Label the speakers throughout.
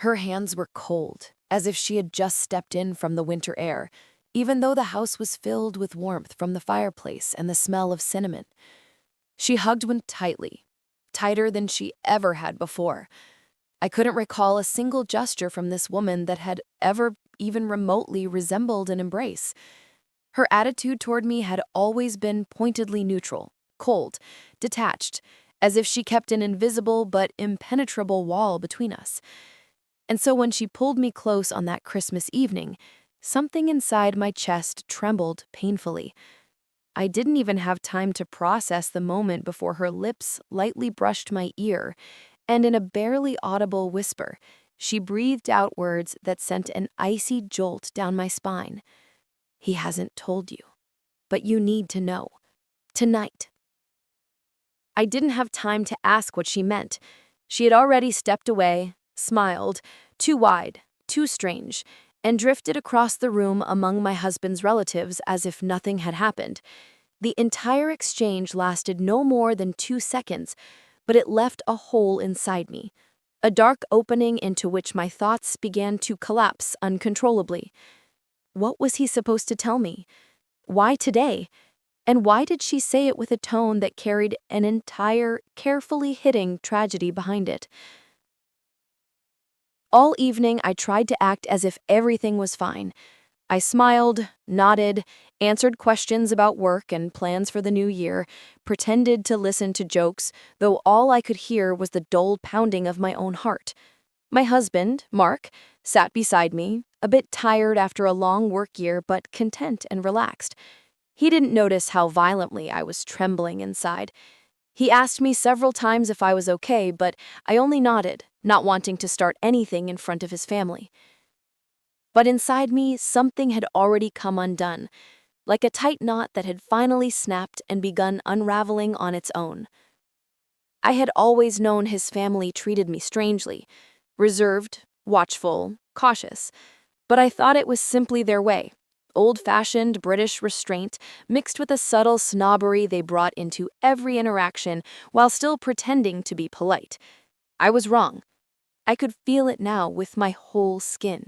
Speaker 1: Her hands were cold, as if she had just stepped in from the winter air, even though the house was filled with warmth from the fireplace and the smell of cinnamon. She hugged me tightly, tighter than she ever had before. I couldn't recall a single gesture from this woman that had ever even remotely resembled an embrace. Her attitude toward me had always been pointedly neutral, cold, detached, as if she kept an invisible but impenetrable wall between us. And so when she pulled me close on that Christmas evening, something inside my chest trembled painfully. I didn't even have time to process the moment before her lips lightly brushed my ear, and in a barely audible whisper, she breathed out words that sent an icy jolt down my spine. "He hasn't told you, but you need to know. Tonight." I didn't have time to ask what she meant. She had already stepped away, smiled, too wide, too strange, and drifted across the room among my husband's relatives as if nothing had happened. The entire exchange lasted no more than 2 seconds, but it left a hole inside me, a dark opening into which my thoughts began to collapse uncontrollably. What was he supposed to tell me? Why today? And why did she say it with a tone that carried an entire, carefully hidden tragedy behind it? All evening, I tried to act as if everything was fine. I smiled, nodded, answered questions about work and plans for the new year, pretended to listen to jokes, though all I could hear was the dull pounding of my own heart. My husband, Mark, sat beside me, a bit tired after a long work year but content and relaxed. He didn't notice how violently I was trembling inside. He asked me several times if I was okay, but I only nodded, not wanting to start anything in front of his family. But inside me, something had already come undone, like a tight knot that had finally snapped and begun unraveling on its own. I had always known his family treated me strangely, reserved, watchful, cautious, but I thought it was simply their way. Old-fashioned British restraint mixed with a subtle snobbery they brought into every interaction while still pretending to be polite. I was wrong. I could feel it now with my whole skin.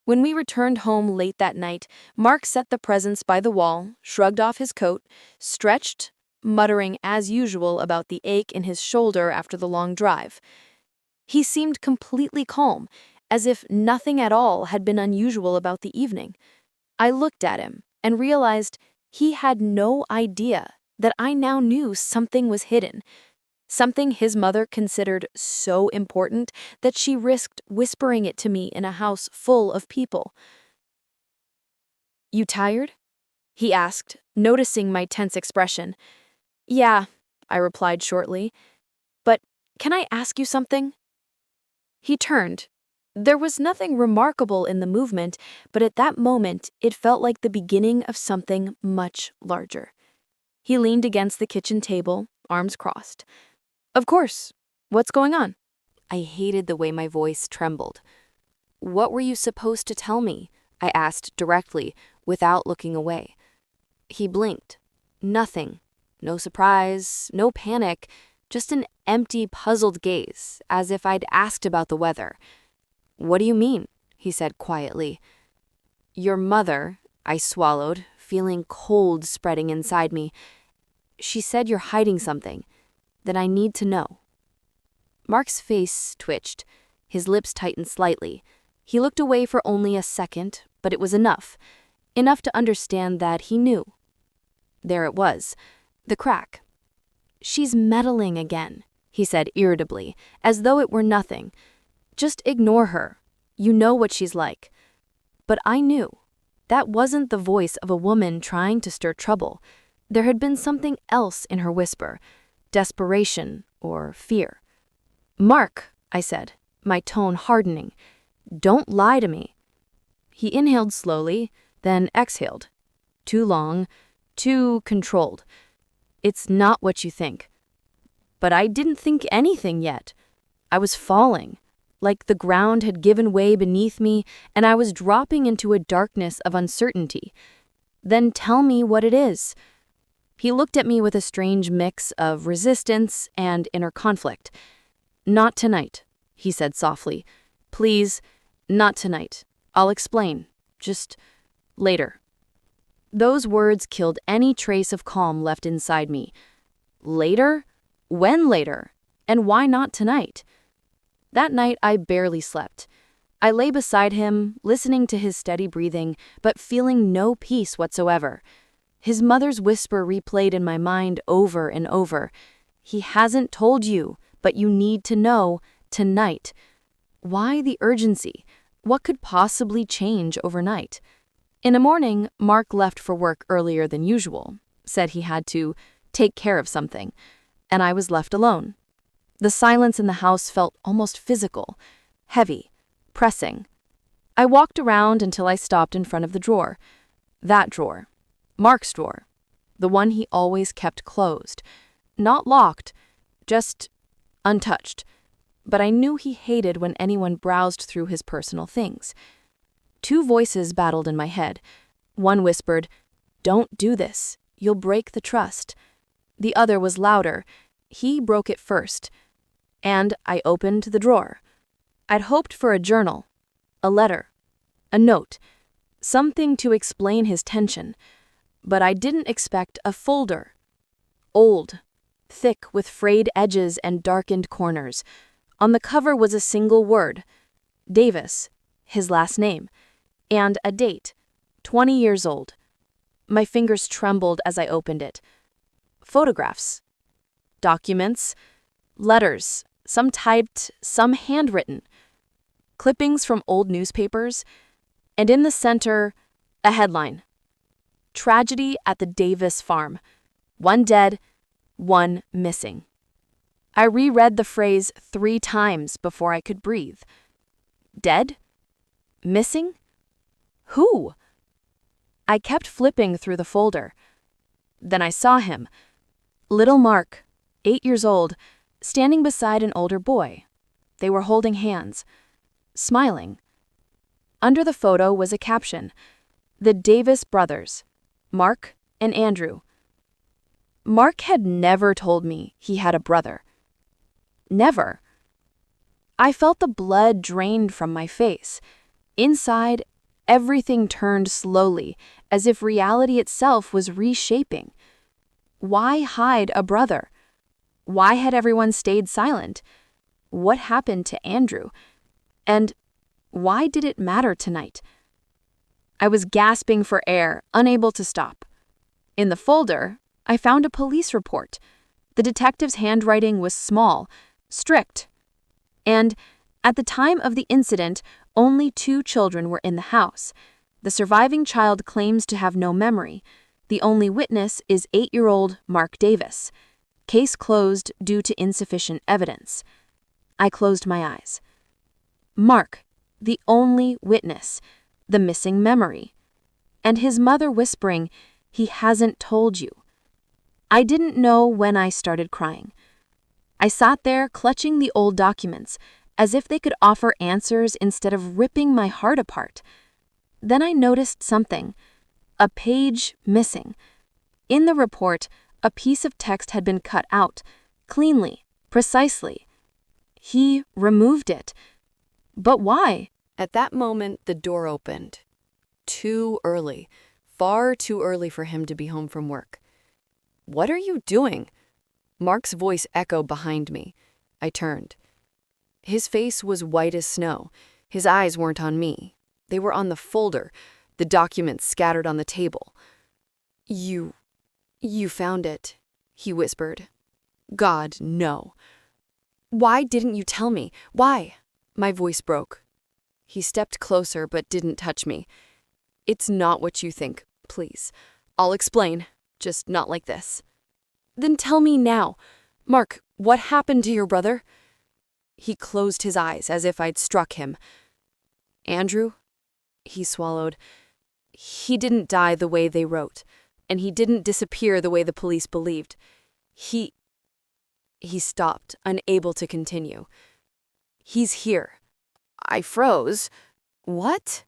Speaker 1: When we returned home late that night, Mark set the presents by the wall, shrugged off his coat, stretched, muttering as usual about the ache in his shoulder after the long drive. He seemed completely calm, as if nothing at all had been unusual about the evening. I looked at him and realized he had no idea that I now knew something was hidden, something his mother considered so important that she risked whispering it to me in a house full of people. "You tired?" he asked, noticing my tense expression. "Yeah," I replied shortly. "But can I ask you something?" He turned. There was nothing remarkable in the movement, but at that moment it felt like the beginning of something much larger. He leaned against the kitchen table, arms crossed. "Of course. What's going on?" I hated the way my voice trembled. "What were you supposed to tell me?" I asked directly, without looking away. He blinked. Nothing. No surprise, no panic, just an empty, puzzled gaze, as if I'd asked about the weather. "What do you mean?" he said quietly. "Your mother," I swallowed, feeling cold spreading inside me. "She said you're hiding something, that I need to know." Mark's face twitched. His lips tightened slightly. He looked away for only a second, but it was enough. Enough to understand that he knew. There it was, the crack. "She's meddling again," he said irritably, as though it were nothing. "Just ignore her. You know what she's like." But I knew. That wasn't the voice of a woman trying to stir trouble. There had been something else in her whisper, desperation or fear. "Mark," I said, my tone hardening, "don't lie to me." He inhaled slowly, then exhaled. Too long, too controlled. "It's not what you think." But I didn't think anything yet. I was falling, like the ground had given way beneath me and I was dropping into a darkness of uncertainty. "Then tell me what it is." He looked at me with a strange mix of resistance and inner conflict. "Not tonight. he said softly. Please, not tonight. I'll explain. Just later. Those words killed any trace of calm left inside me. Later? When later? And why not tonight? That night, I barely slept. I lay beside him, listening to his steady breathing, but feeling no peace whatsoever. His mother's whisper replayed in my mind over and over. He hasn't told you, but you need to know tonight. Why the urgency? What could possibly change overnight? In the morning, Mark left for work earlier than usual, said he had to take care of something, and I was left alone. The silence in the house felt almost physical, heavy, pressing. I walked around until I stopped in front of the drawer. That drawer. Mark's drawer. The one he always kept closed. Not locked, just untouched. But I knew he hated when anyone browsed through his personal things. Two voices battled in my head. One whispered, "Don't do this. You'll break the trust." The other was louder. He broke it first. And I opened the drawer. I'd hoped for a journal, a letter, a note, something to explain his tension. But I didn't expect a folder. Old, thick with frayed edges and darkened corners. On the cover was a single word, Davis, his last name, and a date, 20 years old. My fingers trembled as I opened it. Photographs, documents, letters, some typed, some handwritten, clippings from old newspapers, and in the center, a headline. Tragedy at the Davis farm. 1 dead, 1 missing. I reread the phrase 3 times before I could breathe. Dead? Missing? Who? I kept flipping through the folder. Then I saw him. Little Mark, 8 years old, standing beside an older boy. They were holding hands, smiling. Under the photo was a caption, "The Davis brothers, Mark and Andrew." Mark had never told me he had a brother. Never. I felt the blood drained from my face. Inside, everything turned slowly, as if reality itself was reshaping. Why hide a brother? Why had everyone stayed silent? What happened to Andrew? And why did it matter tonight? I was gasping for air, unable to stop. In the folder, I found a police report. The detective's handwriting was small, strict. And at the time of the incident, only 2 children were in the house. The surviving child claims to have no memory. The only witness is 8-year-old Mark Davis. Case closed due to insufficient evidence. I closed my eyes. Mark, the only witness, the missing memory. And his mother whispering, "He hasn't told you." I didn't know when I started crying. I sat there clutching the old documents, as if they could offer answers instead of ripping my heart apart. Then I noticed something. A page missing. In the report, a piece of text had been cut out, cleanly, precisely. He removed it. But why? At that moment, the door opened. Too early. Far too early for him to be home from work. "What are you doing?" Mark's voice echoed behind me. I turned. His face was white as snow. His eyes weren't on me. They were on the folder, the documents scattered on the table. You found it," he whispered. "God, no." "Why didn't you tell me? Why?" My voice broke. He stepped closer but didn't touch me. "It's not what you think, please. I'll explain, just not like this." "Then tell me now. Mark, what happened to your brother?" He closed his eyes as if I'd struck him. "Andrew?" He swallowed. "He didn't die the way they wrote, and he didn't disappear the way the police believed. He stopped, unable to continue. "He's here." I froze. "What?"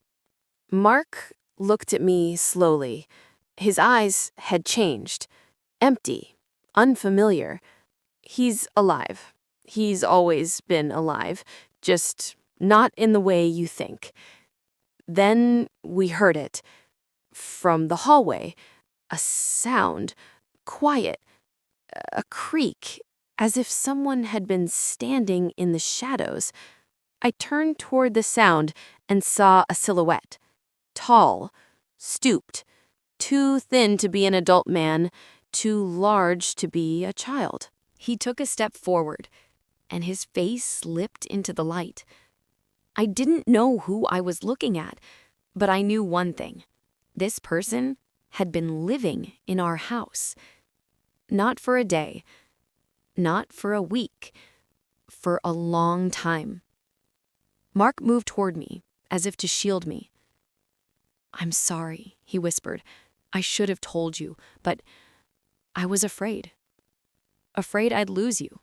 Speaker 1: Mark looked at me slowly. His eyes had changed. Empty. Unfamiliar. "He's alive. He's always been alive. just not in the way you think. Then we heard it. From the hallway. A sound. Quiet. A creak. As if someone had been standing in the shadows. I turned toward the sound and saw a silhouette. Tall. Stooped. Too thin to be an adult man. Too large to be a child. He took a step forward, and his face slipped into the light. I didn't know who I was looking at, but I knew one thing. This person had been living in our house. Not for a day, not for a week, for a long time. Mark moved toward me, as if to shield me. "I'm sorry," he whispered. "I should have told you, but I was afraid. Afraid I'd lose you."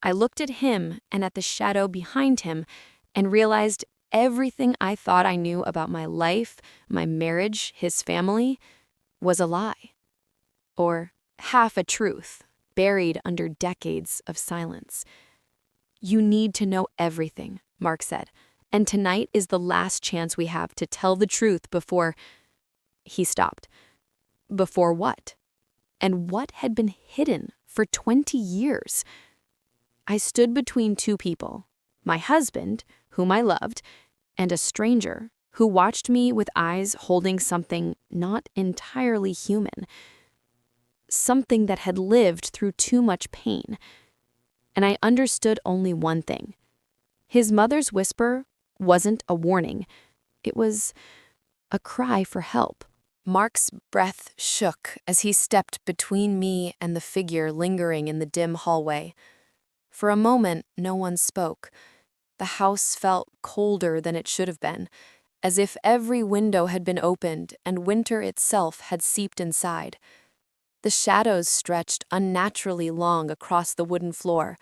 Speaker 1: I looked at him and at the shadow behind him and realized everything I thought I knew about my life, my marriage, his family, was a lie. Or half a truth, buried under decades of silence. "You need to know everything," Mark said, "and tonight is the last chance we have to tell the truth before—" He stopped. Before what? And what had been hidden for 20 years? I stood between two people, my husband, whom I loved, and a stranger who watched me with eyes holding something not entirely human. Something that had lived through too much pain. And I understood only one thing. His mother's whisper wasn't a warning. It was a cry for help. Mark's breath shook as he stepped between me and the figure lingering in the dim hallway. For a moment, no one spoke. The house felt colder than it should have been, as if every window had been opened and winter itself had seeped inside. The shadows stretched unnaturally long across the wooden floor,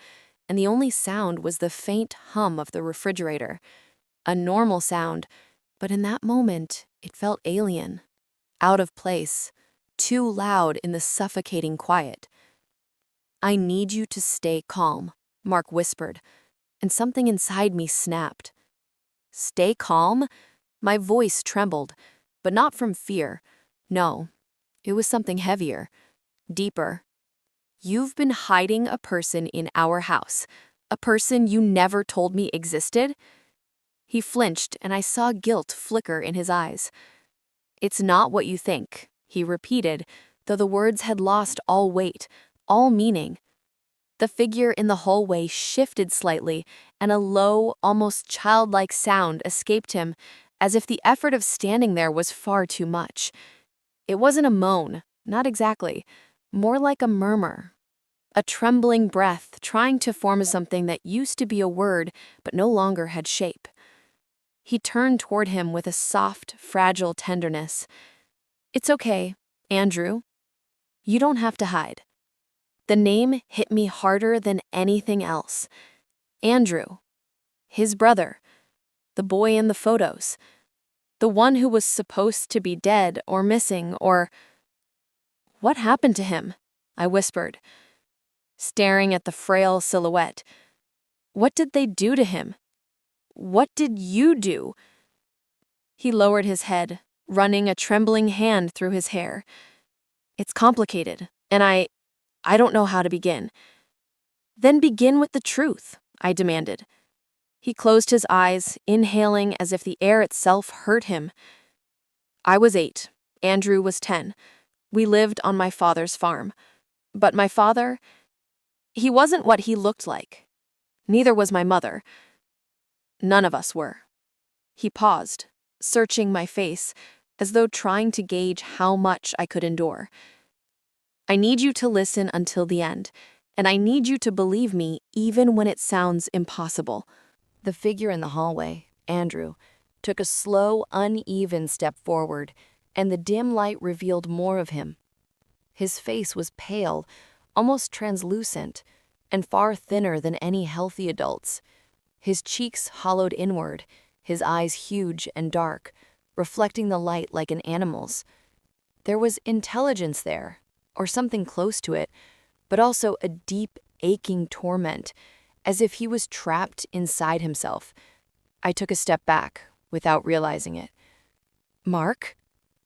Speaker 1: and the only sound was the faint hum of the refrigerator. A normal sound, but in that moment, it felt alien, out of place, too loud in the suffocating quiet. "I need you to stay calm," Mark whispered, and something inside me snapped. Stay calm? My voice trembled, but not from fear. No, it was something heavier, deeper. "You've been hiding a person in our house, a person you never told me existed?" He flinched, and I saw guilt flicker in his eyes. "It's not what you think," he repeated, though the words had lost all weight, all meaning. The figure in the hallway shifted slightly, and a low, almost childlike sound escaped him, as if the effort of standing there was far too much. It wasn't a moan, not exactly, more like a murmur. A trembling breath trying to form something that used to be a word but no longer had shape. He turned toward him with a soft, fragile tenderness. "It's okay, Andrew. You don't have to hide." The name hit me harder than anything else. Andrew. His brother. The boy in the photos. The one who was supposed to be dead or missing or— "What happened to him?" I whispered, staring at the frail silhouette. "What did they do to him? What did you do?" He lowered his head, running a trembling hand through his hair. "It's complicated, and I don't know how to begin." "Then begin with the truth," I demanded. He closed his eyes, inhaling as if the air itself hurt him. "I was 8. Andrew was 10. We lived on my father's farm. But my father, he wasn't what he looked like. Neither was my mother. None of us were." He paused, searching my face, as though trying to gauge how much I could endure. "I need you to listen until the end, and I need you to believe me even when it sounds impossible." The figure in the hallway, Andrew, took a slow, uneven step forward, and the dim light revealed more of him. His face was pale, almost translucent, and far thinner than any healthy adult's. His cheeks hollowed inward, his eyes huge and dark, reflecting the light like an animal's. There was intelligence there, or something close to it, but also a deep, aching torment, as if he was trapped inside himself. I took a step back, without realizing it. "Mark?"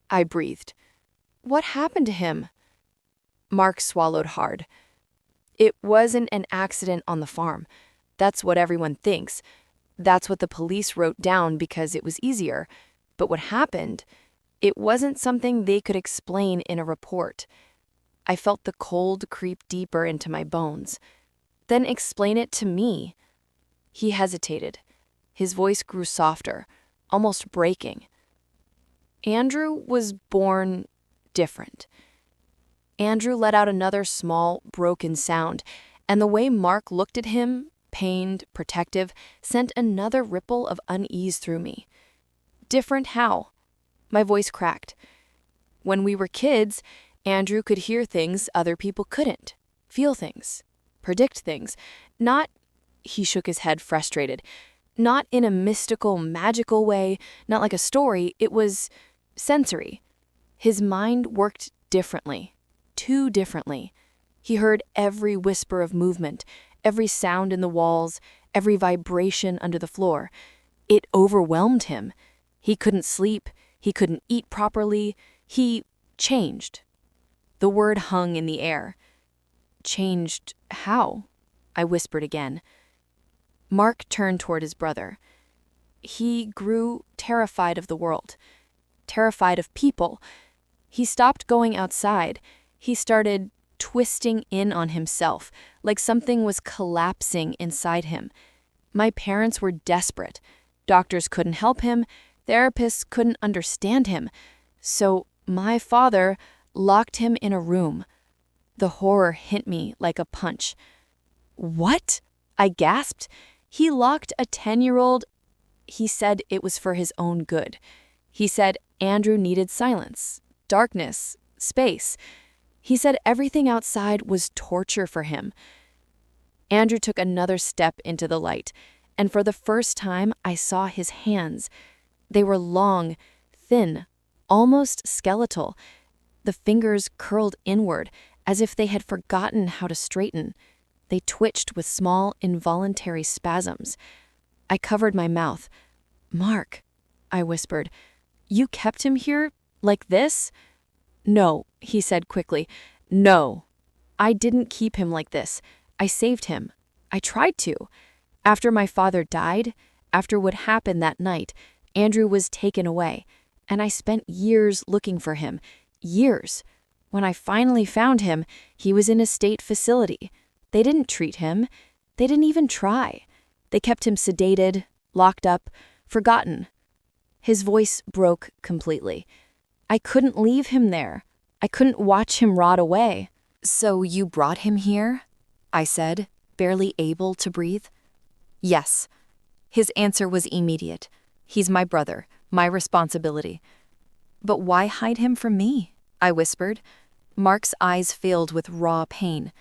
Speaker 1: I breathed. "What happened to him?" Mark swallowed hard. "It wasn't an accident on the farm. That's what everyone thinks. That's what the police wrote down because it was easier. But what happened, it wasn't something they could explain in a report." I felt the cold creep deeper into my bones. "Then explain it to me." He hesitated. His voice grew softer, almost breaking. Andrew was born different. Andrew let out another small, broken sound, and the way Mark looked at him, pained, protective, sent another ripple of unease through me. "Different how?" My voice cracked. "When we were kids, Andrew could hear things other people couldn't, feel things, predict things. Not," he shook his head frustrated, "not in a mystical, magical way, not like a story. It was sensory. His mind worked differently, too differently. He heard every whisper of movement, every sound in the walls, every vibration under the floor. It overwhelmed him. He couldn't sleep, he couldn't eat properly. He changed." The word hung in the air. "Changed how?" I whispered again. Mark turned toward his brother. "He grew terrified of the world, terrified of people. He stopped going outside. He started twisting in on himself, like something was collapsing inside him. My parents were desperate. Doctors couldn't help him. Therapists couldn't understand him. So my father locked him in a room." The horror hit me like a punch. "What?" I gasped. "He locked a 10-year-old. He said it was for his own good. He said Andrew needed silence, darkness, space. He said everything outside was torture for him." Andrew took another step into the light, and for the first time I saw his hands. They were long, thin, almost skeletal. The fingers curled inward, as if they had forgotten how to straighten. They twitched with small, involuntary spasms. I covered my mouth. "Mark," I whispered, "you kept him here, like this?" "No," he said quickly. "No. I didn't keep him like this. I saved him. I tried to. After my father died, after what happened that night, Andrew was taken away, and I spent years looking for him. Years. When I finally found him, he was in a state facility. They didn't treat him. They didn't even try. They kept him sedated, locked up, forgotten." His voice broke completely. "I couldn't leave him there. I couldn't watch him rot away." "So you brought him here?" I said, barely able to breathe. "Yes." His answer was immediate. "He's my brother, my responsibility." "But why hide him from me?" I whispered. Mark's eyes filled with raw pain.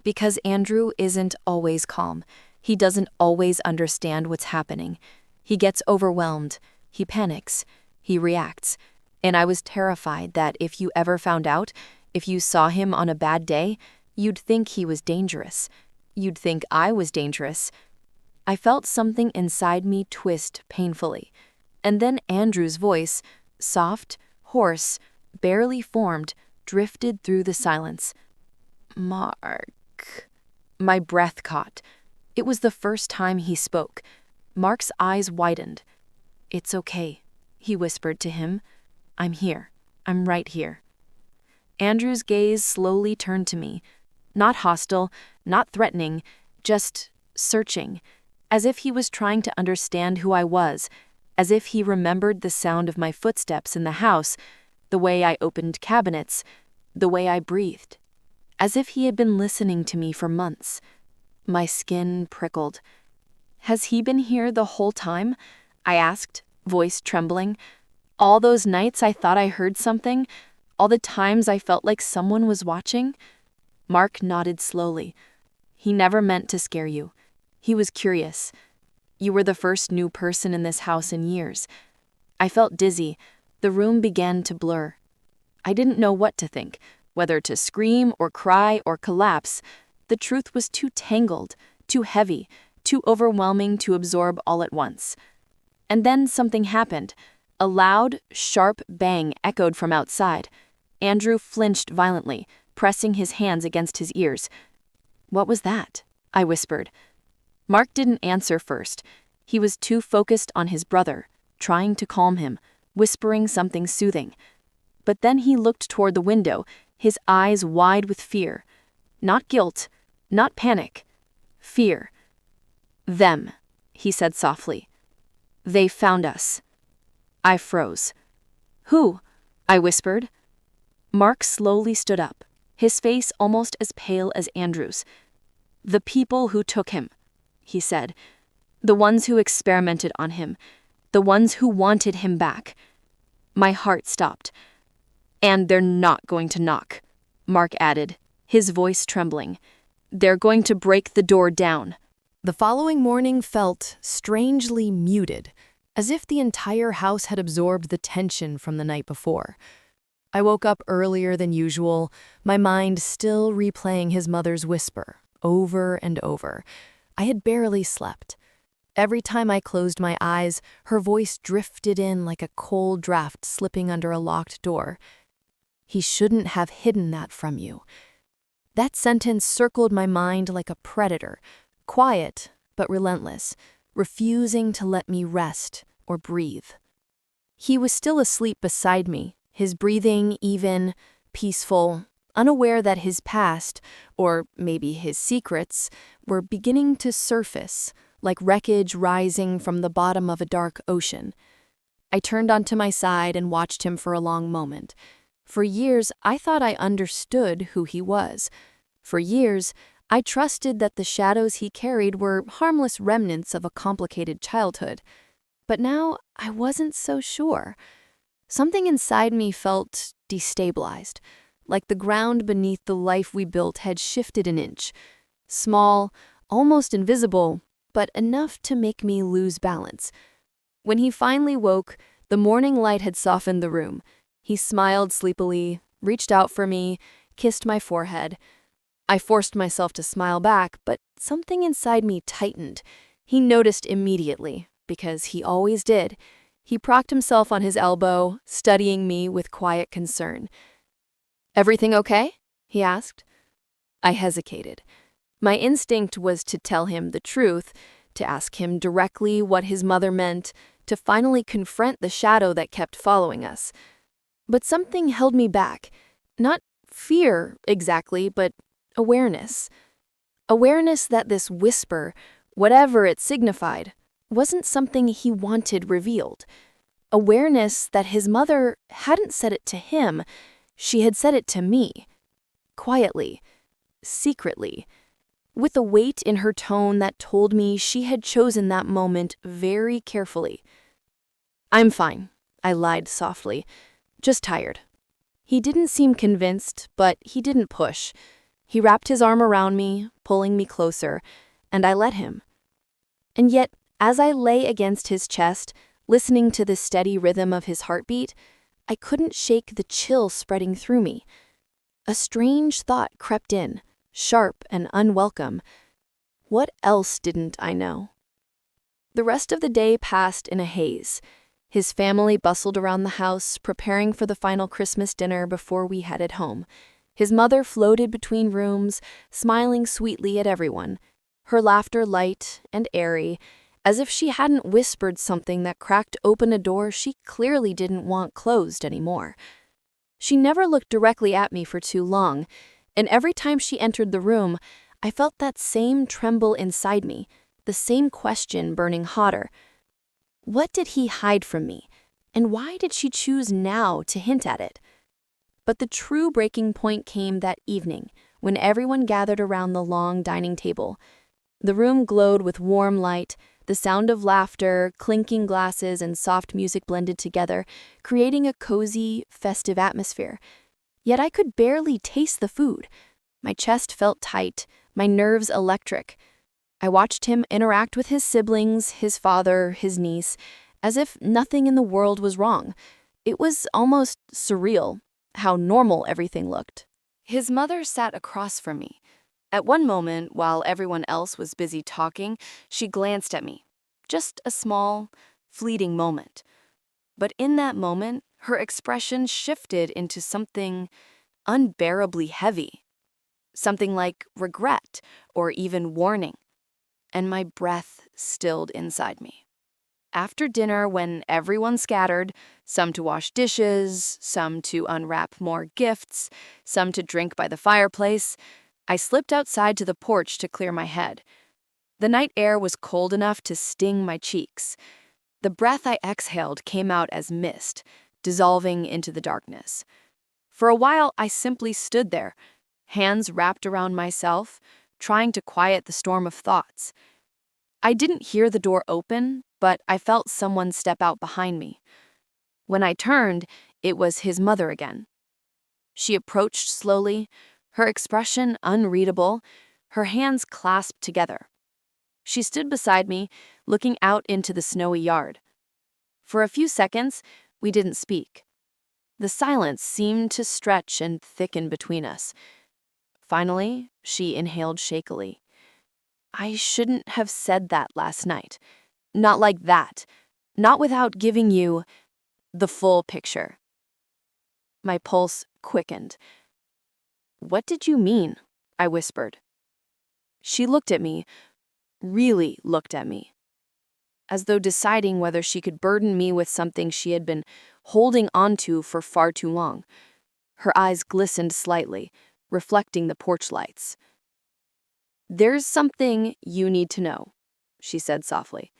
Speaker 1: "Because Andrew isn't always calm. He doesn't always understand what's happening. He gets overwhelmed. He panics. He reacts. And I was terrified that if you ever found out, if you saw him on a bad day, you'd think he was dangerous. You'd think I was dangerous." I felt something inside me twist painfully. And then Andrew's voice, soft, hoarse, barely formed, drifted through the silence. "Mark." My breath caught. It was the first time he spoke. Mark's eyes widened. "It's okay," he whispered to him. "I'm here. I'm right here." Andrew's gaze slowly turned to me. Not hostile, not threatening, just searching, as if he was trying to understand who I was, as if he remembered the sound of my footsteps in the house, the way I opened cabinets, the way I breathed, as if he had been listening to me for months. My skin prickled. "Has he been here the whole time?" I asked, voice trembling. "All those nights I thought I heard something? All the times I felt like someone was watching?" Mark nodded slowly. "He never meant to scare you. He was curious. You were the first new person in this house in years." I felt dizzy. The room began to blur. I didn't know what to think, whether to scream or cry or collapse. The truth was too tangled, too heavy, too overwhelming to absorb all at once. And then something happened. A loud, sharp bang echoed from outside. Andrew flinched violently, pressing his hands against his ears. "What was that?" I whispered. Mark didn't answer first. He was too focused on his brother, trying to calm him, whispering something soothing. But then he looked toward the window, his eyes wide with fear. Not guilt, not panic. Fear. "Them," he said softly. "They found us." I froze. "Who?" I whispered. Mark slowly stood up, his face almost as pale as Andrew's. "The people who took him," he said. "The ones who experimented on him. The ones who wanted him back." My heart stopped. "And they're not going to knock," Mark added, his voice trembling. "They're going to break the door down."
Speaker 2: The following morning felt strangely muted, as if the entire house had absorbed the tension from the night before. I woke up earlier than usual, my mind still replaying his mother's whisper, over and over. I had barely slept. Every time I closed my eyes, her voice drifted in like a cold draft slipping under a locked door. "He shouldn't have hidden that from you." That sentence circled my mind like a predator, quiet but relentless, refusing to let me rest or breathe. He was still asleep beside me, his breathing even, peaceful, unaware that his past, or maybe his secrets, were beginning to surface, like wreckage rising from the bottom of a dark ocean. I turned onto my side and watched him for a long moment. For years, I thought I understood who he was. For years, I trusted that the shadows he carried were harmless remnants of a complicated childhood. But now, I wasn't so sure. Something inside me felt destabilized, like the ground beneath the life we built had shifted an inch. Small, almost invisible, but enough to make me lose balance. When he finally woke, the morning light had softened the room. He smiled sleepily, reached out for me, kissed my forehead. I forced myself to smile back, but something inside me tightened. He noticed immediately, because he always did. He propped himself on his elbow, studying me with quiet concern. "Everything okay?" he asked. I hesitated. My instinct was to tell him the truth, to ask him directly what his mother meant, to finally confront the shadow that kept following us. But something held me back. Not fear, exactly, but awareness. Awareness that this whisper, whatever it signified, wasn't something he wanted revealed. Awareness that his mother hadn't said it to him, she had said it to me. Quietly, secretly, with a weight in her tone that told me she had chosen that moment very carefully. "I'm fine," I lied softly. "Just tired." He didn't seem convinced, but he didn't push. He wrapped his arm around me, pulling me closer, and I let him. And yet, as I lay against his chest, listening to the steady rhythm of his heartbeat, I couldn't shake the chill spreading through me. A strange thought crept in, sharp and unwelcome. What else didn't I know? The rest of the day passed in a haze. His family bustled around the house, preparing for the final Christmas dinner before we headed home. His mother floated between rooms, smiling sweetly at everyone, her laughter light and airy, as if she hadn't whispered something that cracked open a door she clearly didn't want closed anymore. She never looked directly at me for too long, and every time she entered the room, I felt that same tremble inside me, the same question burning hotter. What did he hide from me, and why did she choose now to hint at it? But the true breaking point came that evening, when everyone gathered around the long dining table. The room glowed with warm light, the sound of laughter, clinking glasses, and soft music blended together, creating a cozy, festive atmosphere. Yet I could barely taste the food. My chest felt tight, my nerves electric. I watched him interact with his siblings, his father, his niece, as if nothing in the world was wrong. It was almost surreal, how normal everything looked. His mother sat across from me,
Speaker 1: At one moment, while everyone else was busy talking, she glanced at me. Just a small, fleeting moment. But in that moment, her expression shifted into something unbearably heavy. Something like regret or even warning. And my breath stilled inside me. After dinner, when everyone scattered, some to wash dishes, some to unwrap more gifts, some to drink by the fireplace, I slipped outside to the porch to clear my head. The night air was cold enough to sting my cheeks. The breath I exhaled came out as mist, dissolving into the darkness. For a while, I simply stood there, hands wrapped around myself, trying to quiet the storm of thoughts. I didn't hear the door open, but I felt someone step out behind me. When I turned, it was his mother again. She approached slowly, her expression unreadable, her hands clasped together. She stood beside me, looking out into the snowy yard. For a few seconds, we didn't speak. The silence seemed to stretch and thicken between us. Finally, she inhaled shakily. I shouldn't have said that last night. Not like that. Not without giving you the full picture. My pulse quickened. What did you mean? I whispered. She looked at me, really looked at me, as though deciding whether she could burden me with something she had been holding onto for far too long. Her eyes glistened slightly, reflecting the porch lights. There's something you need to know, she said softly.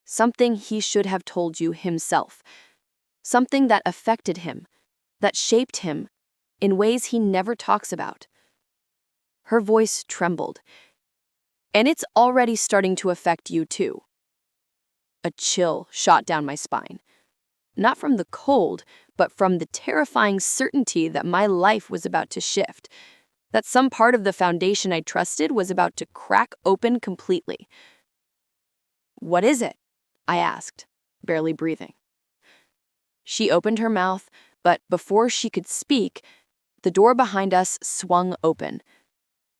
Speaker 1: Something he should have told you himself. Something that affected him, that shaped him in ways he never talks about. Her voice trembled. And it's already starting to affect you too. A chill shot down my spine. Not from the cold, but from the terrifying certainty that my life was about to shift, that some part of the foundation I trusted was about to crack open completely. What is it? I asked, barely breathing. She opened her mouth, but before she could speak, the door behind us swung open.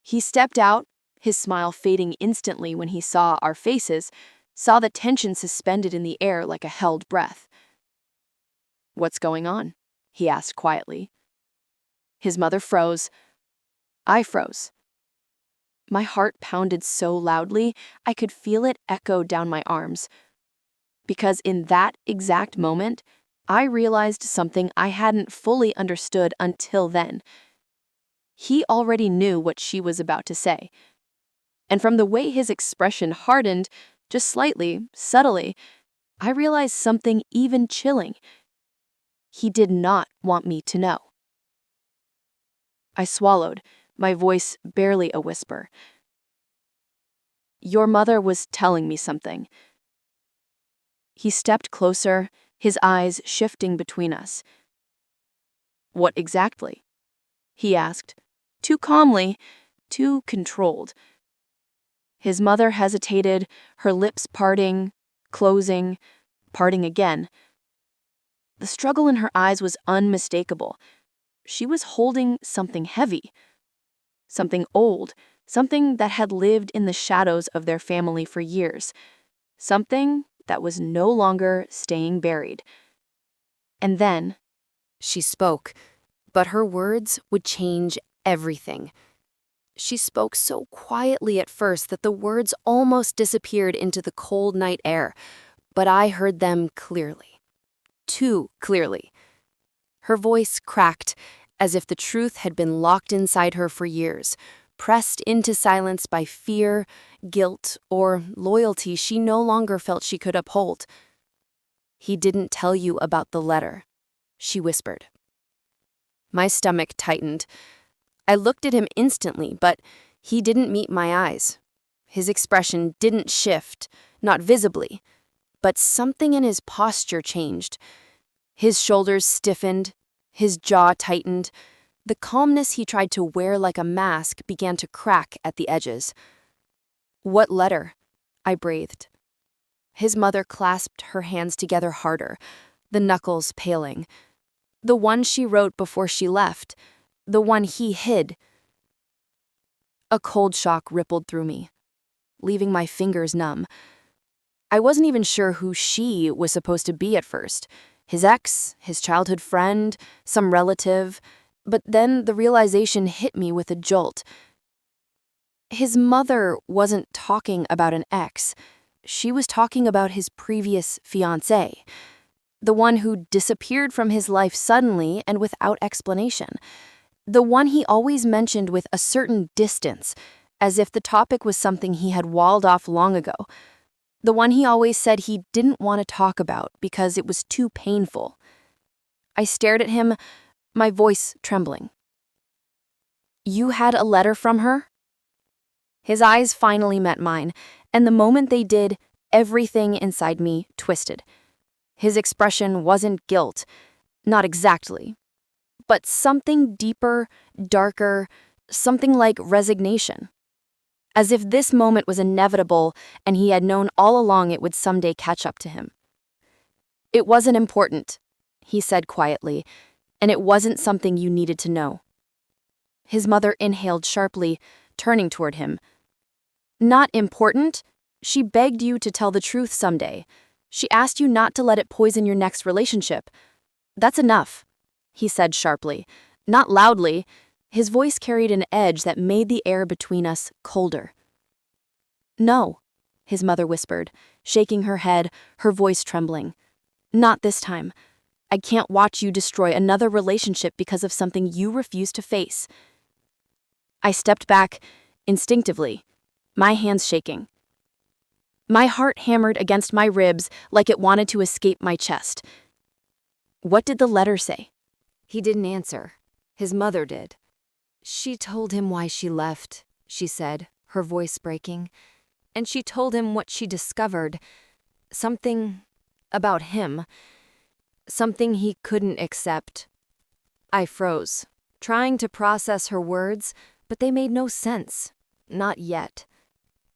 Speaker 1: He stepped out, his smile fading instantly when he saw our faces, saw the tension suspended in the air like a held breath. What's going on? He asked quietly. His mother froze. I froze. My heart pounded so loudly, I could feel it echo down my arms. Because in that exact moment, I realized something I hadn't fully understood until then. He already knew what she was about to say. And from the way his expression hardened, just slightly, subtly, I realized something even chilling. He did not want me to know. I swallowed, my voice barely a whisper. Your mother was telling me something. He stepped closer, his eyes shifting between us. What exactly? He asked, too calmly, too controlled. His mother hesitated, her lips parting, closing, parting again. The struggle in her eyes was unmistakable. She was holding something heavy, something old, something that had lived in the shadows of their family for years, something that was no longer staying buried. And then she spoke, but her words would change everything. She spoke so quietly at first that the words almost disappeared into the cold night air, but I heard them clearly. Too clearly. Her voice cracked, as if the truth had been locked inside her for years, pressed into silence by fear, guilt, or loyalty she no longer felt she could uphold. He didn't tell you about the letter, she whispered. My stomach tightened. I looked at him instantly, but he didn't meet my eyes. His expression didn't shift, not visibly, but something in his posture changed. His shoulders stiffened, his jaw tightened. The calmness he tried to wear like a mask began to crack at the edges. What letter? I breathed. His mother clasped her hands together harder, the knuckles paling. The one she wrote before she left, the one he hid. A cold shock rippled through me, leaving my fingers numb. I wasn't even sure who she was supposed to be at first. His ex, his childhood friend, some relative. But then the realization hit me with a jolt. His mother wasn't talking about an ex. She was talking about his previous fiancé, the one who disappeared from his life suddenly and without explanation. The one he always mentioned with a certain distance, as if the topic was something he had walled off long ago. The one he always said he didn't want to talk about because it was too painful. I stared at him, my voice trembling. "You had a letter from her?" His eyes finally met mine, and the moment they did, everything inside me twisted. His expression wasn't guilt, not exactly, but something deeper, darker, something like resignation. As if this moment was inevitable and he had known all along it would someday catch up to him. "It wasn't important," he said quietly, "and it wasn't something you needed to know." His mother inhaled sharply, turning toward him. "Not important? She begged you to tell the truth someday. She asked you not to let it poison your next relationship. That's enough," he said sharply, not loudly. His voice carried an edge that made the air between us colder. "No," his mother whispered, shaking her head, her voice trembling. "Not this time. I can't watch you destroy another relationship because of something you refuse to face." I stepped back, instinctively, my hands shaking. My heart hammered against my ribs like it wanted to escape my chest. "What did the letter say?"
Speaker 2: He didn't answer. His mother did. "She told him why she left," she said, her voice breaking. "And she told him what she discovered. Something about him. Something he couldn't accept." I froze, trying to process her words, but they made no sense. Not yet.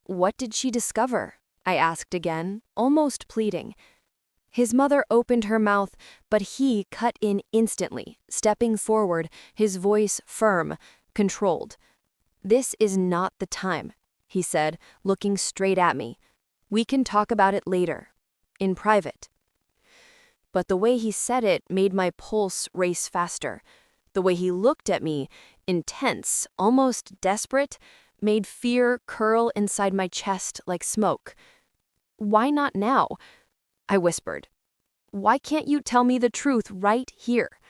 Speaker 2: "What did she discover?" I asked again, almost pleading. His mother opened her mouth, but he cut in instantly, stepping forward, his voice firm, controlled. "This is not the time," he said, looking straight at me. "We can talk about it later, in private." But the way he said it made my pulse race faster. The way he looked at me, intense, almost desperate, made fear curl inside my chest like smoke. "Why not now?" I whispered. "Why can't you tell me the truth right here?"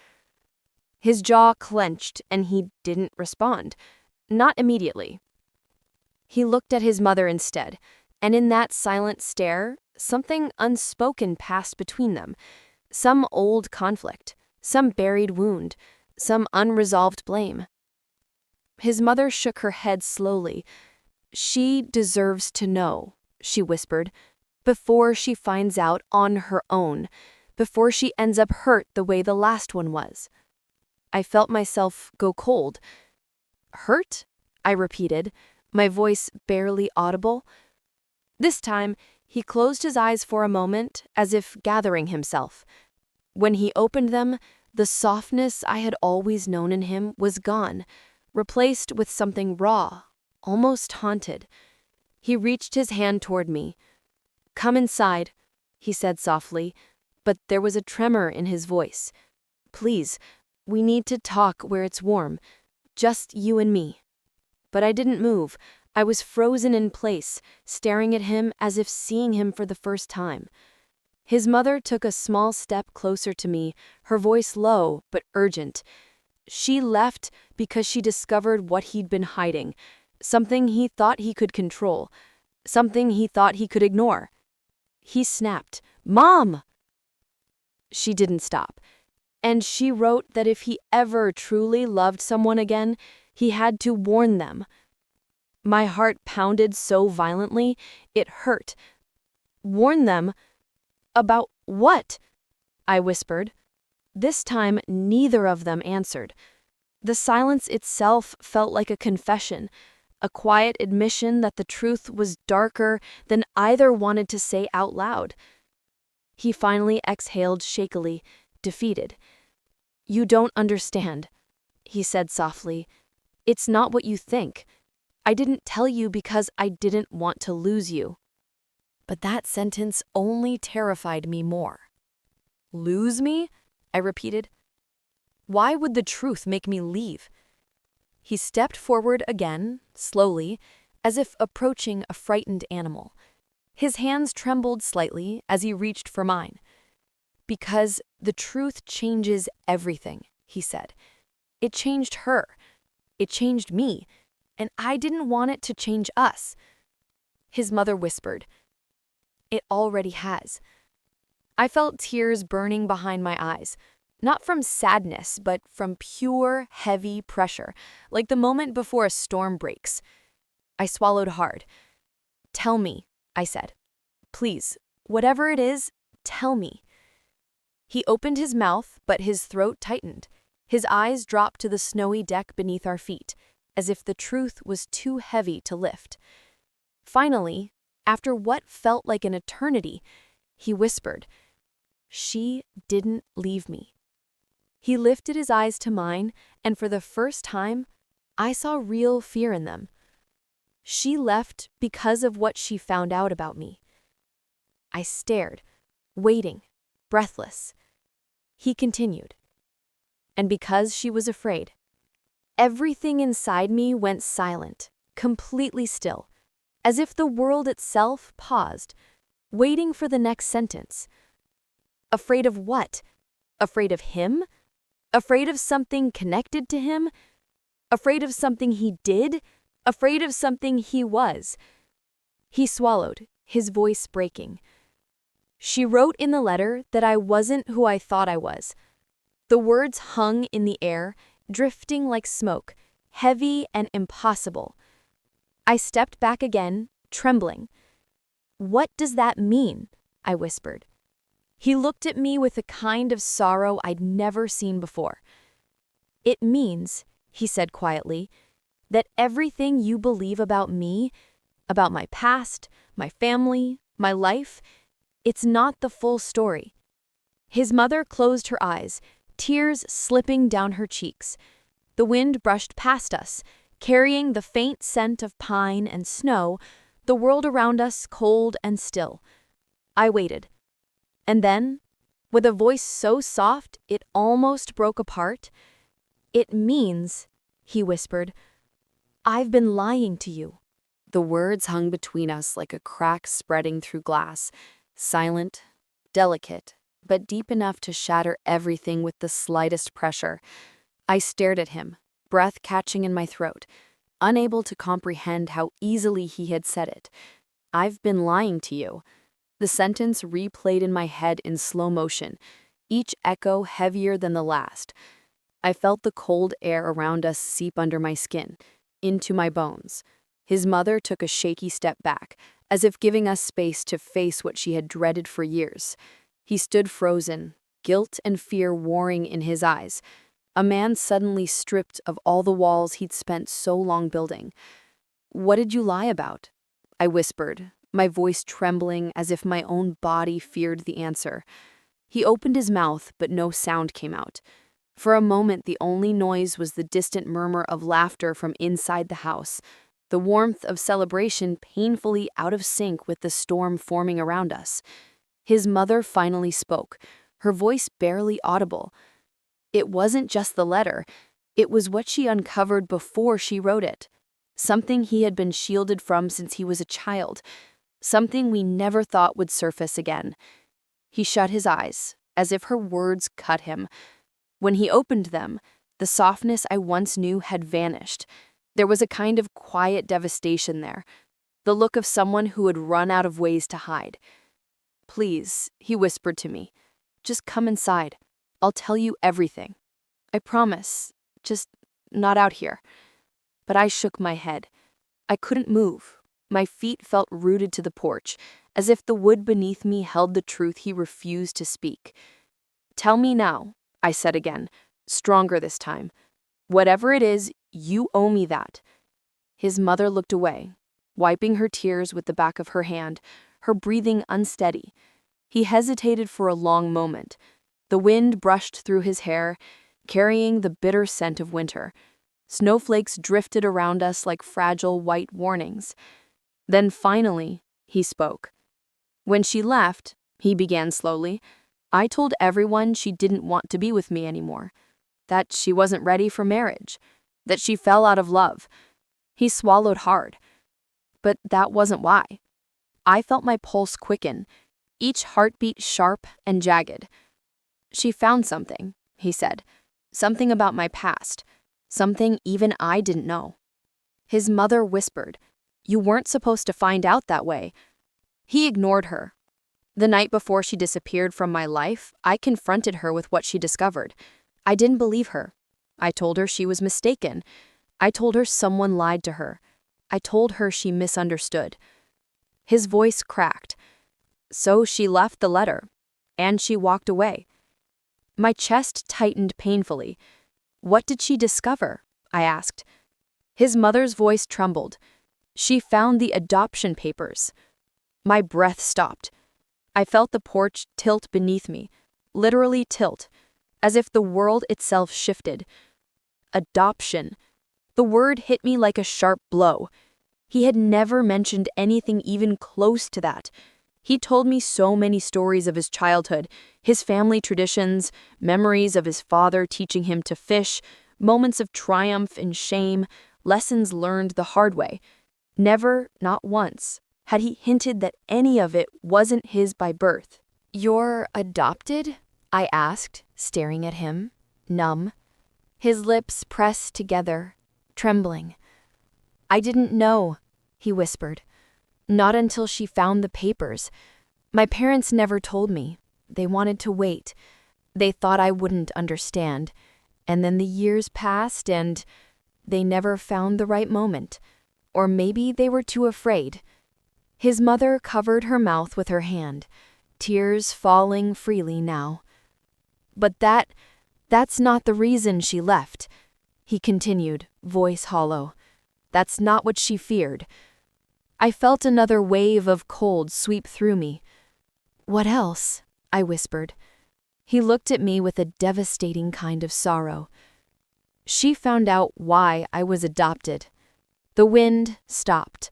Speaker 2: His jaw clenched and he didn't respond. Not immediately. He looked at his mother instead, and in that silent stare, something unspoken passed between them. Some old conflict, some buried wound, some unresolved blame. His mother shook her head slowly. "She deserves to know," she whispered, "before she finds out on her own, before she ends up hurt the way the last one was." I felt myself go cold. "Hurt?" I repeated, my voice barely audible. This time, he closed his eyes for a moment, as if gathering himself. When he opened them, the softness I had always known in him was gone, replaced with something raw, almost haunted. He reached his hand toward me. "Come inside," he said softly, but there was a tremor in his voice. "Please, we need to talk where it's warm, just you and me." But I didn't move. I was frozen in place, staring at him as if seeing him for the first time. His mother took a small step closer to me, her voice low but urgent. She left because she discovered what he'd been hiding, something he thought he could control, something he thought he could ignore. He snapped, "Mom!" She didn't stop, and she wrote that if he ever truly loved someone again, he had to warn them. My heart pounded so violently, it hurt. "Warn them? About what?" I whispered. This time, neither of them answered. The silence itself felt like a confession, a quiet admission that the truth was darker than either wanted to say out loud. He finally exhaled shakily, defeated. "You don't understand," he said softly. "It's not what you think.
Speaker 1: I didn't tell you because I didn't want to lose you."
Speaker 2: But that sentence only terrified me more. "Lose me?" I repeated. "Why would the truth make me leave?" He stepped forward again, slowly, as if approaching a frightened animal. His hands trembled slightly as he reached for mine. "Because the truth changes everything," he said. "It changed her. It changed me. And I didn't want it to change us." His mother whispered, "It already has." I felt tears burning behind my eyes, not from sadness, but from pure, heavy pressure, like the moment before a storm breaks. I swallowed hard. "Tell me," I said. "Please, whatever it is, tell me." He opened his mouth, but his throat tightened. His eyes dropped to the snowy deck beneath our feet, as if the truth was too heavy to lift. Finally, after what felt like an eternity, he whispered, "She didn't leave me." He lifted his eyes to mine, and for the first time, I saw real fear in them. "She left because of what she found out about me." I stared, waiting, breathless. He continued, "And because she was afraid." Everything inside me went silent, completely still, as if the world itself paused, waiting for the next sentence. Afraid of what? Afraid of him? Afraid of something connected to him? Afraid of something he did? Afraid of something he was? He swallowed, his voice breaking. "She wrote in the letter that I wasn't who I thought I was." The words hung in the air, drifting like smoke, heavy and impossible. I stepped back again, trembling. "What does that mean?" I whispered. He looked at me with a kind of sorrow I'd never seen before. "It means," he said quietly, "that everything you believe about me, about my past, my family, my life, it's not the full story." His mother closed her eyes, tears slipping down her cheeks. The wind brushed past us, carrying the faint scent of pine and snow, the world around us cold and still. I waited. And then, with a voice so soft it almost broke apart, "It means," he whispered, "I've been lying to you." The words hung between us like a crack spreading through glass, silent, delicate, but deep enough to shatter everything with the slightest pressure. I stared at him, breath catching in my throat, unable to comprehend how easily he had said it. "I've been lying to you." The sentence replayed in my head in slow motion, each echo heavier than the last. I felt the cold air around us seep under my skin, into my bones. His mother took a shaky step back, as if giving us space to face what she had dreaded for years. He stood frozen, guilt and fear warring in his eyes. A man suddenly stripped of all the walls he'd spent so long building. "What did you lie about?" I whispered, my voice trembling as if my own body feared the answer. He opened his mouth, but no sound came out. For a moment, the only noise was the distant murmur of laughter from inside the house, the warmth of celebration painfully out of sync with the storm forming around us. His mother finally spoke, her voice barely audible. It wasn't just the letter, it was what she uncovered before she wrote it. Something he had been shielded from since he was a child, something we never thought would surface again. He shut his eyes, as if her words cut him. When he opened them, the softness I once knew had vanished. There was a kind of quiet devastation there, the look of someone who had run out of ways to hide. "Please," he whispered to me, "just come inside. I'll tell you everything. I promise, just not out here." But I shook my head. I couldn't move. My feet felt rooted to the porch, as if the wood beneath me held the truth he refused to speak. "Tell me now," I said again, stronger this time. "Whatever it is, you owe me that." His mother looked away, wiping her tears with the back of her hand, her breathing unsteady. He hesitated for a long moment. The wind brushed through his hair, carrying the bitter scent of winter.
Speaker 1: Snowflakes drifted around us like fragile white warnings. Then finally, he spoke. When she left, he began slowly, I told everyone she didn't want to be with me anymore, that she wasn't ready for marriage, that she fell out of love. He swallowed hard. But that wasn't why. I felt my pulse quicken, each heartbeat sharp and jagged. She found something, he said, something about my past, something even I didn't know. His mother whispered, You weren't supposed to find out that way. He ignored her. The night before she disappeared from my life, I confronted her with what she discovered. I didn't believe her. I told her she was mistaken. I told her someone lied to her. I told her she misunderstood. His voice cracked. So she left the letter, and she walked away. My chest tightened painfully. What did she discover? I asked. His mother's voice trembled. She found the adoption papers. My breath stopped. I felt the porch tilt beneath me, literally tilt, as if the world itself shifted. Adoption. The word hit me like a sharp blow. He had never mentioned anything even close to that. He told me so many stories of his childhood, his family traditions, memories of his father teaching him to fish, moments of triumph and shame, lessons learned the hard way. Never, not once, had he hinted that any of it wasn't his by birth.
Speaker 2: You're adopted? I asked, staring at him, numb. His lips pressed together, trembling. I didn't know, he whispered. Not until she found the papers. My parents never told me. They wanted to wait. They thought I wouldn't understand. And then the years passed and they never found the right moment. Or maybe they were too afraid. His mother covered her mouth with her hand, tears falling freely now. But that's not the reason she left, he continued, voice hollow. That's not what she feared. I felt another wave of cold sweep through me. What else? I whispered. He looked at me with a devastating kind of sorrow. She found out why I was adopted. The wind stopped.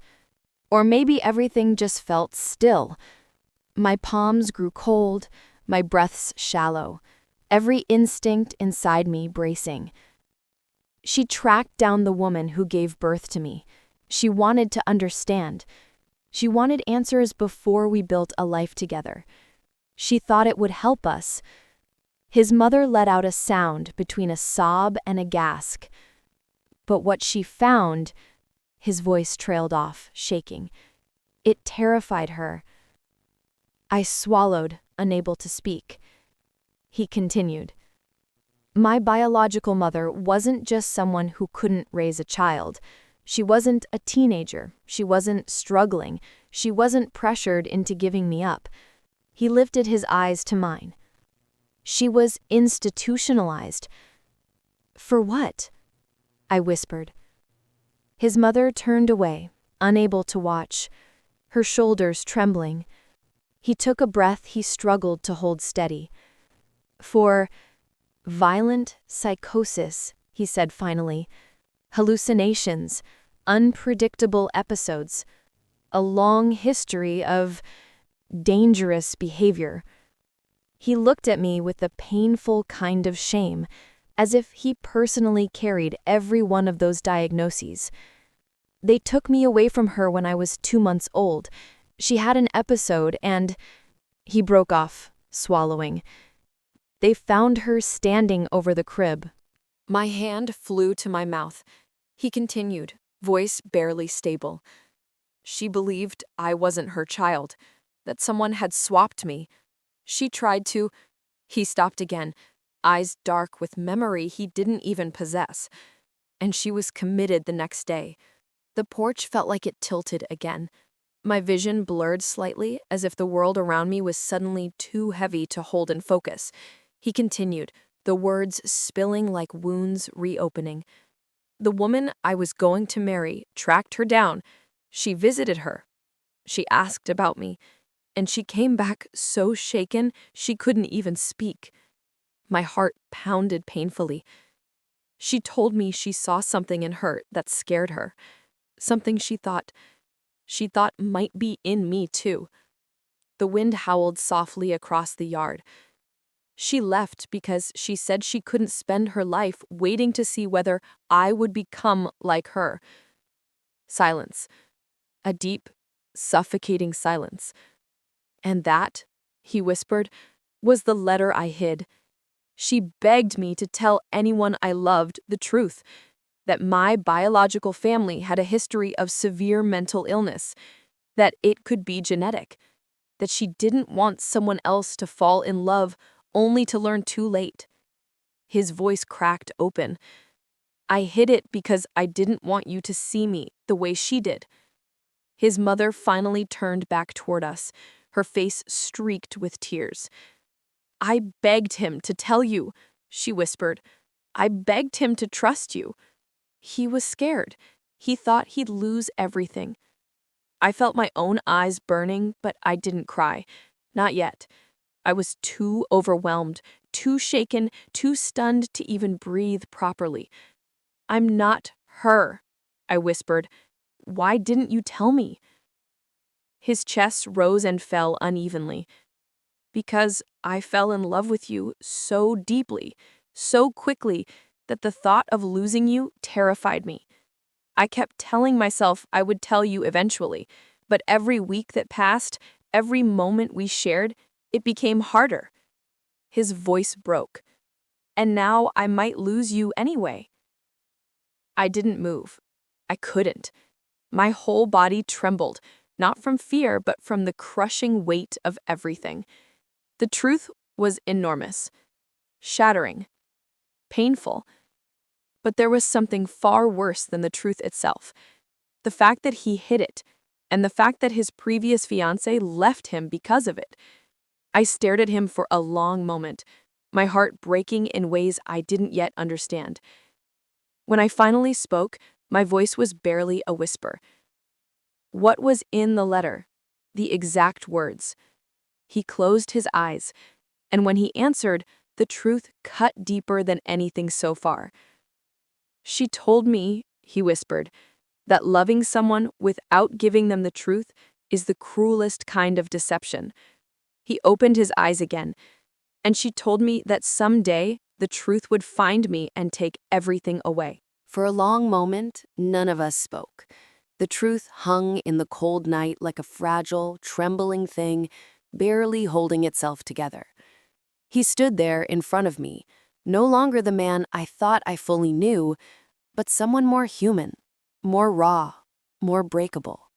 Speaker 2: Or maybe everything just felt still. My palms grew cold, my breaths shallow, every instinct inside me bracing. She tracked down the woman who gave birth to me. She wanted to understand. She wanted answers before we built a life together. She thought it would help us. His mother let out a sound between a sob and a gasp. But what she found, his voice trailed off, shaking. It terrified her. I swallowed, unable to speak. He continued. My biological mother wasn't just someone who couldn't raise a child. She wasn't a teenager. She wasn't struggling. She wasn't pressured into giving me up. He lifted his eyes to mine. She was institutionalized. For what? I whispered. His mother turned away, unable to watch, her shoulders trembling. He took a breath he struggled to hold steady. For violent psychosis, he said finally. Hallucinations, unpredictable episodes, a long history of dangerous behavior. He looked at me with a painful kind of shame, as if he personally carried every one of those diagnoses. They took me away from her when I was 2 months old. She had an episode and he broke off, swallowing. They found her standing over the crib. My hand flew to my mouth. He continued, voice barely stable. She believed I wasn't her child, that someone had swapped me. She tried to... He stopped again, eyes dark with memory he didn't even possess. And she was committed the next day. The porch felt like it tilted again. My vision blurred slightly, as if the world around me was suddenly too heavy to hold in focus. He continued, the words spilling like wounds reopening. The woman I was going to marry tracked her down. She visited her. She asked about me, and she came back so shaken she couldn't even speak. My heart pounded painfully.
Speaker 1: She told me she saw something in her that scared her, something she thought might be in me too. The wind howled softly across the yard. She left because she said she couldn't spend her life waiting to see whether I would become like her. Silence. A deep, suffocating silence. And that, he whispered, was the letter I hid. She begged me to tell anyone I loved the truth, that my biological family had a history of severe mental illness, that it could be genetic, that she didn't want someone else to fall in love only to learn too late. His voice cracked open. I hid it because I didn't want you to see me the way she did. His mother finally turned back toward us, her face streaked with tears. I begged him to tell you, she whispered. I begged him to trust you. He was scared. He thought he'd lose everything. I felt my own eyes burning, but I didn't cry. Not yet. I was too overwhelmed, too shaken, too stunned to even breathe properly. I'm not her, I whispered. Why didn't you tell me? His chest rose and fell unevenly. Because I fell in love with you so deeply, so quickly, that the thought of losing you terrified me. I kept telling myself I would tell you eventually, but every week that passed, every moment we shared, it became harder. His voice broke. And now I might lose you anyway. I didn't move. I couldn't. My whole body trembled, not from fear, but from the crushing weight of everything. The truth was enormous, shattering, painful. But there was something far worse than the truth itself. The fact that he hid it, and the fact that his previous fiancée left him because of it. I stared at him for a long moment, my heart breaking in ways I didn't yet understand. When I finally spoke, my voice was barely a whisper. What was in the letter? The exact words. He closed his eyes, and when he answered, the truth cut deeper than anything so far. She told me, he whispered, that loving someone without giving them the truth is the cruelest kind of deception. He opened his eyes again, and she told me that someday the truth would find me and take everything away.
Speaker 2: For a long moment, none of us spoke. The truth hung in the cold night like a fragile, trembling thing, barely holding itself together. He stood there in front of me, no longer the man I thought I fully knew, but someone more human, more raw, more breakable.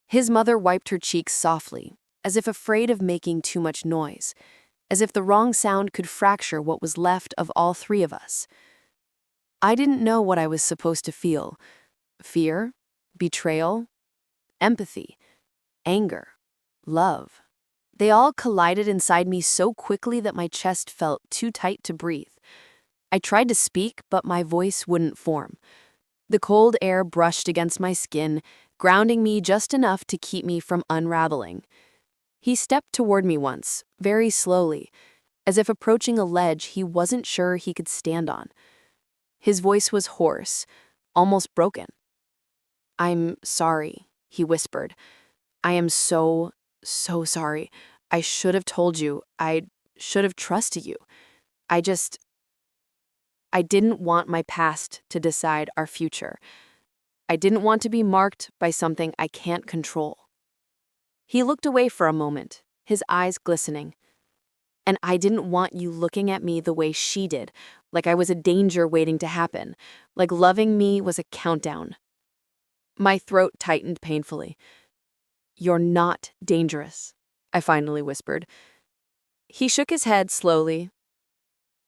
Speaker 2: His mother wiped her cheeks softly, as if afraid of making too much noise, as if the wrong sound could fracture what was left of all three of us. I didn't know what I was supposed to feel. Fear, betrayal, empathy, anger, love. They all collided inside me so quickly that my chest felt too tight to breathe. I tried to speak, but my voice wouldn't form. The cold air brushed against my skin, grounding me just enough to keep me from unraveling. He stepped toward me once, very slowly, as if approaching a ledge he wasn't sure he could stand on. His voice was hoarse, almost broken. I'm sorry, he whispered. I am so sorry. I should have told you. I should have trusted you. I didn't want my past to decide our future. I didn't want to be marked by something I can't control. He looked away for a moment, his eyes glistening. And I didn't want you looking at me the way she did, like I was a danger waiting to happen, like loving me was a countdown. My throat tightened painfully. You're not dangerous, I finally whispered. He shook his head slowly.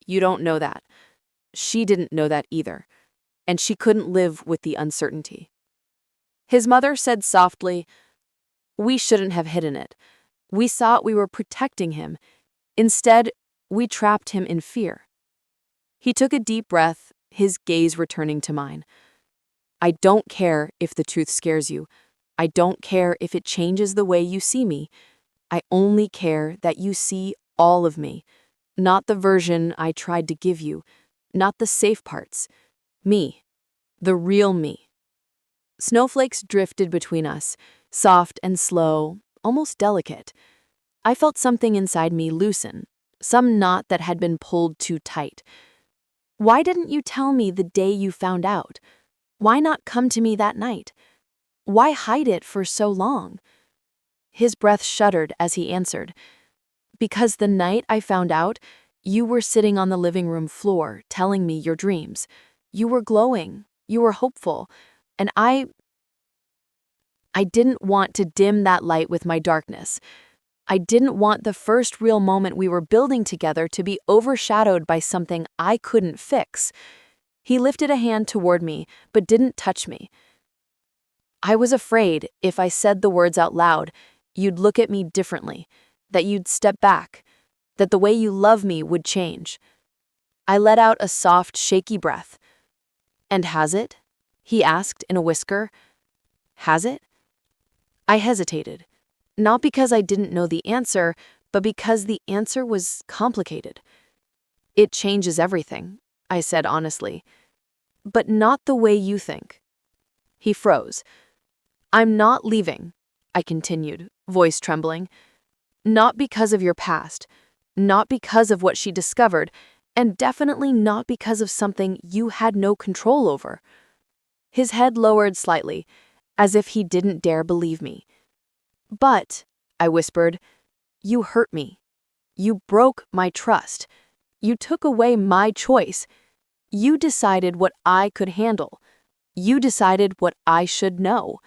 Speaker 2: You don't know that. She didn't know that either, and she couldn't live with the uncertainty. His mother said softly, we shouldn't have hidden it. We thought we were protecting him. Instead, we trapped him in fear. He took a deep breath, his gaze returning to mine. I don't care if the truth scares you. I don't care if it changes the way you see me. I only care that you see all of me, not the version I tried to give you,
Speaker 1: not the safe parts. Me. The real me. Snowflakes drifted between us, soft and slow, almost delicate. I felt something inside me loosen, some knot that had been pulled too tight. Why didn't you tell me the day you found out? Why not come to me that night? Why hide it for so long? His breath shuddered as he answered, "Because the night I found out, you were sitting on the living room floor telling me your dreams. You were glowing, you were hopeful, and I didn't want to dim that light with my darkness. I didn't want the first real moment we were building together to be overshadowed by something I couldn't fix." He lifted a hand toward me, but didn't touch me. "I was afraid if I said the words out loud, you'd look at me differently, that you'd step back, that the way you love me would change." I let out a soft, shaky breath. "And has it?" he asked in a whisper. "Has it?" I hesitated, not because I didn't know the answer, but because the answer was complicated. "It changes everything," I said honestly. "But not the way you think." He froze. "I'm not leaving," I continued, voice trembling. "Not because of your past, not because of what she discovered, and definitely not because of something you had no control over." His head lowered slightly, as if he didn't dare believe me. "But," I whispered, "you hurt me. You broke my trust. You took away my choice. You decided what I could handle. You decided what I should know."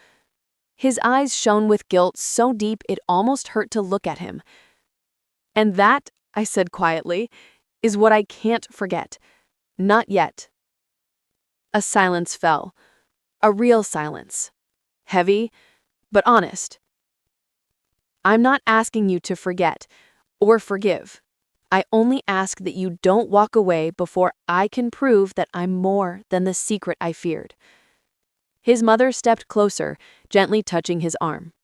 Speaker 1: His eyes shone with guilt so deep it almost hurt to look at him. "And that," I said quietly, "is what I can't forget. Not yet." A silence fell. A real silence. Heavy, but honest. "I'm not asking you to forget or forgive. I only ask that you don't walk away before I can prove that I'm more than the secret I feared." His mother stepped closer, gently touching his arm.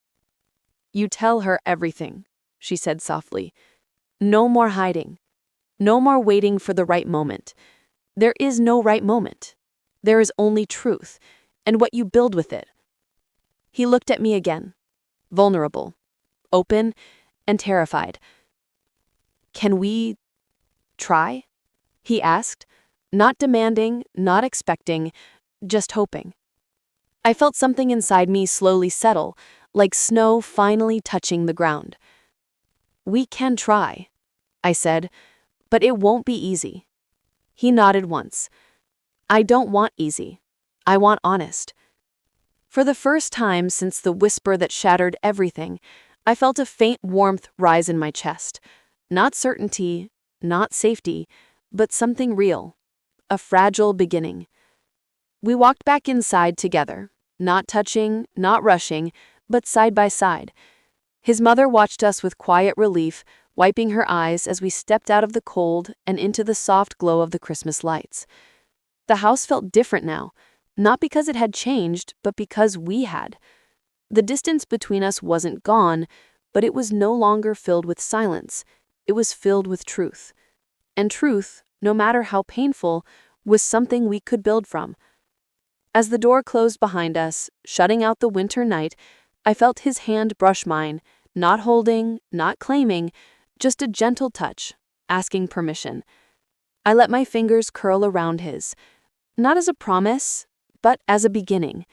Speaker 1: "You tell her everything," she said softly. "No more hiding. No more waiting for the right moment. There is no right moment. There is only truth, and what you build with it." He looked at me again, vulnerable, open, and terrified. "Can we try?" he asked, not demanding, not expecting, just hoping. I felt something inside me slowly settle, like snow finally touching the ground. "We can try," I said, "but it won't be easy." He nodded once. "I don't want easy. I want honest." For the first time since the whisper that shattered everything, I felt a faint warmth rise in my chest. Not certainty, not safety, but something real. A fragile beginning. We walked back inside together, not touching, not rushing, but side by side. His mother watched us with quiet relief, wiping her eyes as we stepped out of the cold and into the soft glow of the Christmas lights. The house felt different now, not because it had changed, but because we had. The distance between us wasn't gone, but it was no longer filled with silence. It was filled with truth. And truth, no matter how painful, was something we could build from. As the door closed behind us, shutting out the winter night, I felt his hand brush mine, not holding, not claiming, just a gentle touch, asking permission. I let my fingers curl around his, not as a promise, but as a beginning.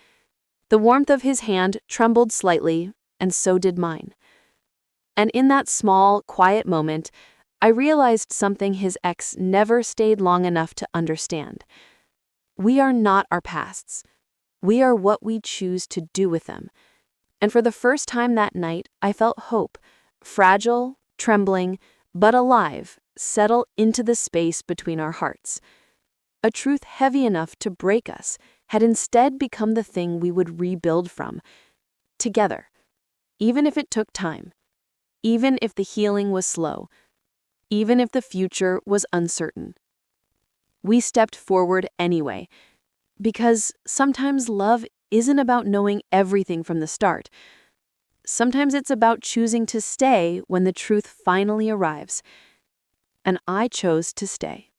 Speaker 1: The warmth of his hand trembled slightly, and so did mine. And in that small, quiet moment, I realized something his ex never stayed long enough to understand. We are not our pasts. We are what we choose to do with them. And for the first time that night, I felt hope, fragile, trembling, but alive, settle into the space between our hearts. A truth heavy enough to break us had instead become the thing we would rebuild from, together, even if it took time, even if the healing was slow, even if the future was uncertain. We stepped forward anyway, because sometimes love isn't about knowing everything from the start. Sometimes it's about choosing to stay when the truth finally arrives. And I chose to stay.